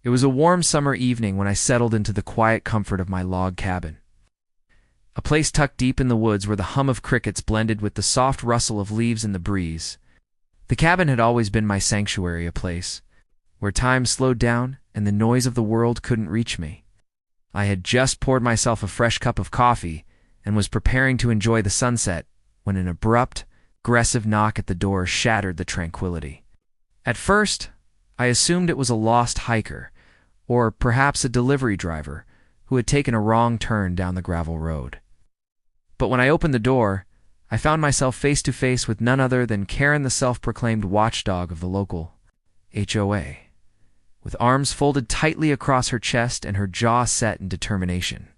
It was a warm summer evening when I settled into the quiet comfort of my log cabin. A place tucked deep in the woods where the hum of crickets blended with the soft rustle of leaves in the breeze. The cabin had always been my sanctuary, a place where time slowed down and the noise of the world couldn't reach me. I had just poured myself a fresh cup of coffee and was preparing to enjoy the sunset when an abrupt, aggressive knock at the door shattered the tranquility. At first, I assumed it was a lost hiker, or perhaps a delivery driver who had taken a wrong turn down the gravel road. But when I opened the door, I found myself face to face with none other than Karen, the self-proclaimed watchdog of the local HOA, with arms folded tightly across her chest and her jaw set in determination.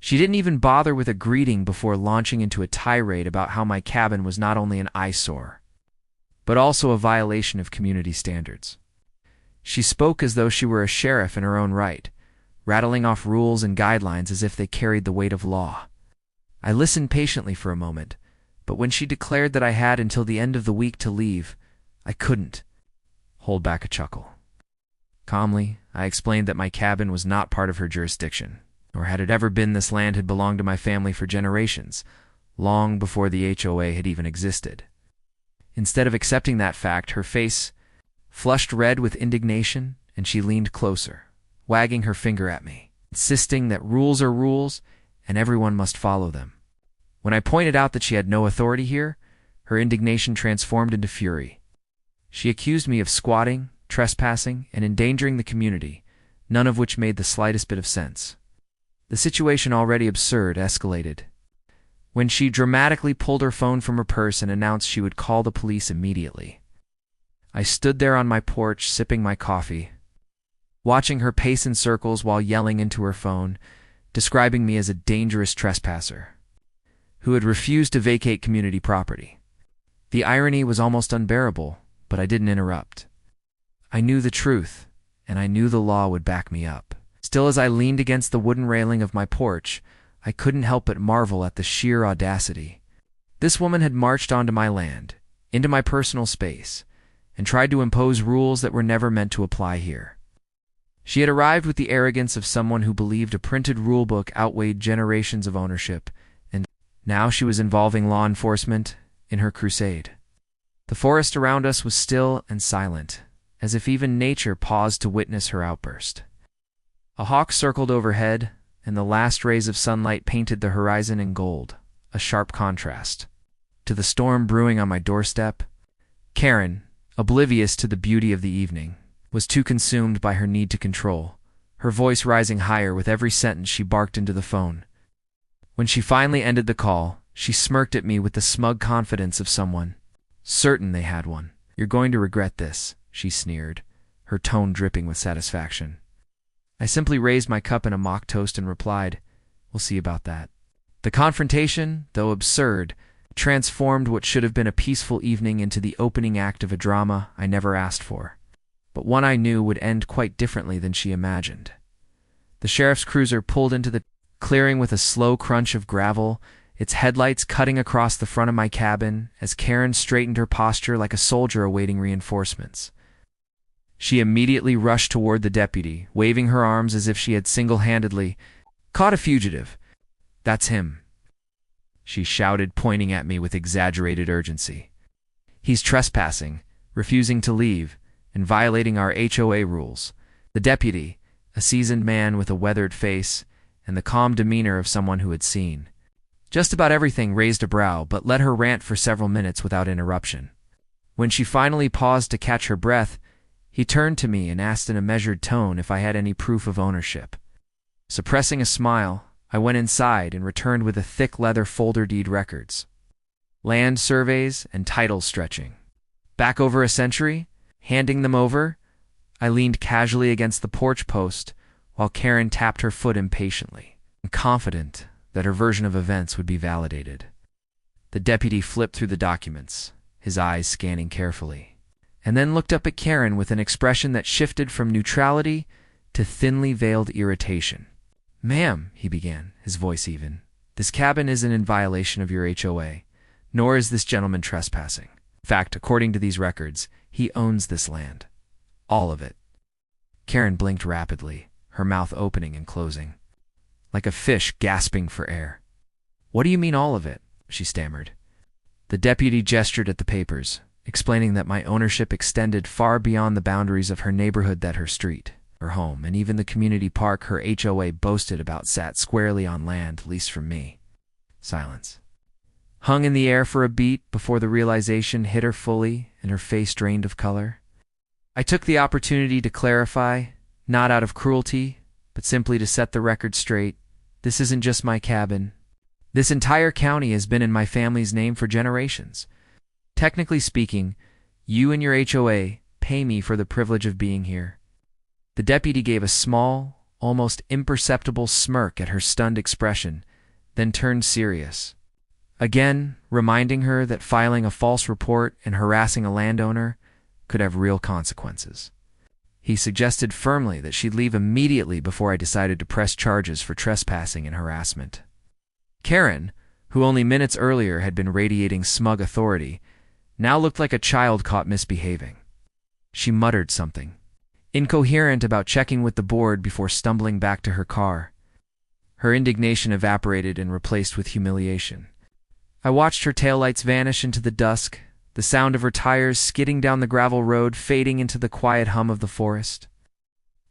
She didn't even bother with a greeting before launching into a tirade about how my cabin was not only an eyesore, but also a violation of community standards. She spoke as though she were a sheriff in her own right, rattling off rules and guidelines as if they carried the weight of law. I listened patiently for a moment, but when she declared that I had until the end of the week to leave, I couldn't hold back a chuckle. Calmly, I explained that my cabin was not part of her jurisdiction, nor had it ever been. This land had belonged to my family for generations, long before the HOA had even existed. Instead of accepting that fact, her face flushed red with indignation, and she leaned closer, wagging her finger at me, insisting that rules are rules and everyone must follow them. When I pointed out that she had no authority here, her indignation transformed into fury. She accused me of squatting, trespassing, and endangering the community, none of which made the slightest bit of sense. The situation, already absurd, escalated when she dramatically pulled her phone from her purse and announced she would call the police immediately. I stood there on my porch, sipping my coffee, watching her pace in circles while yelling into her phone, describing me as a dangerous trespasser who had refused to vacate community property. The irony was almost unbearable, but I didn't interrupt. I knew the truth, and I knew the law would back me up. Still, as I leaned against the wooden railing of my porch, I couldn't help but marvel at the sheer audacity. This woman had marched onto my land, into my personal space, and tried to impose rules that were never meant to apply here. She had arrived with the arrogance of someone who believed a printed rulebook outweighed generations of ownership, and now she was involving law enforcement in her crusade. The forest around us was still and silent, as if even nature paused to witness her outburst. A hawk circled overhead, and the last rays of sunlight painted the horizon in gold, a sharp contrast to the storm brewing on my doorstep. Karen, oblivious to the beauty of the evening, was too consumed by her need to control, her voice rising higher with every sentence she barked into the phone. When she finally ended the call, she smirked at me with the smug confidence of someone certain they had one. "You're going to regret this," she sneered, her tone dripping with satisfaction. I simply raised my cup in a mock toast and replied, "We'll see about that." The confrontation, though absurd, transformed what should have been a peaceful evening into the opening act of a drama I never asked for, but one I knew would end quite differently than she imagined. The sheriff's cruiser pulled into the clearing with a slow crunch of gravel, its headlights cutting across the front of my cabin as Karen straightened her posture like a soldier awaiting reinforcements. She immediately rushed toward the deputy, waving her arms as if she had single-handedly caught a fugitive. "That's him," she shouted, pointing at me with exaggerated urgency. "He's trespassing, refusing to leave, and violating our HOA rules." The deputy, a seasoned man with a weathered face and the calm demeanor of someone who had seen just about everything, raised a brow but let her rant for several minutes without interruption. When she finally paused to catch her breath, he turned to me and asked in a measured tone if I had any proof of ownership. Suppressing a smile, I went inside and returned with a thick leather folder, deed records, land surveys, and titles stretching back over a century. Handing them over, I leaned casually against the porch post while Karen tapped her foot impatiently, confident that her version of events would be validated. The deputy flipped through the documents, his eyes scanning carefully, and then looked up at Karen with an expression that shifted from neutrality to thinly veiled irritation. "Ma'am," he began, his voice even, "this cabin isn't in violation of your HOA, nor is this gentleman trespassing. In fact, according to these records, he owns this land. All of it." Karen blinked rapidly, her mouth opening and closing, like a fish gasping for air. "What do you mean all of it?" she stammered. The deputy gestured at the papers, explaining that my ownership extended far beyond the boundaries of her neighborhood, that her street, her home, and even the community park her HOA boasted about sat squarely on land leased from me. Silence hung in the air for a beat before the realization hit her fully and her face drained of color. I took the opportunity to clarify, not out of cruelty, but simply to set the record straight. This isn't just my cabin. This entire county has been in my family's name for generations. Technically speaking, you and your HOA pay me for the privilege of being here. The deputy gave a small, almost imperceptible smirk at her stunned expression, then turned serious, again reminding her that filing a false report and harassing a landowner could have real consequences. He suggested firmly that she'd leave immediately before I decided to press charges for trespassing and harassment. Karen, who only minutes earlier had been radiating smug authority, now looked like a child caught misbehaving. She muttered something incoherent about checking with the board before stumbling back to her car. Her indignation evaporated and replaced with humiliation. I watched her taillights vanish into the dusk, the sound of her tires skidding down the gravel road fading into the quiet hum of the forest.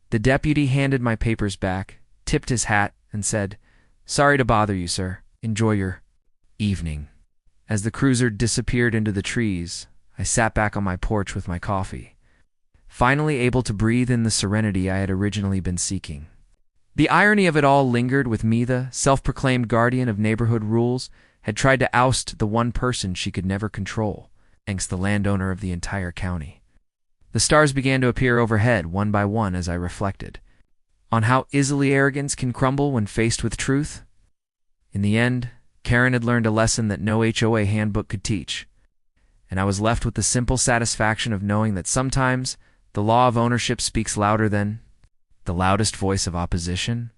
The deputy handed my papers back, tipped his hat, and said, "Sorry to bother you, sir. Enjoy your evening." As the cruiser disappeared into the trees, I sat back on my porch with my coffee, finally able to breathe in the serenity I had originally been seeking. The irony of it all lingered with me. The self-proclaimed guardian of neighborhood rules had tried to oust the one person she could never control, angst the landowner of the entire county. The stars began to appear overhead one by one as I reflected on how easily arrogance can crumble when faced with truth. In the end, Karen had learned a lesson that no HOA handbook could teach, and I was left with the simple satisfaction of knowing that sometimes the law of ownership speaks louder than the loudest voice of opposition.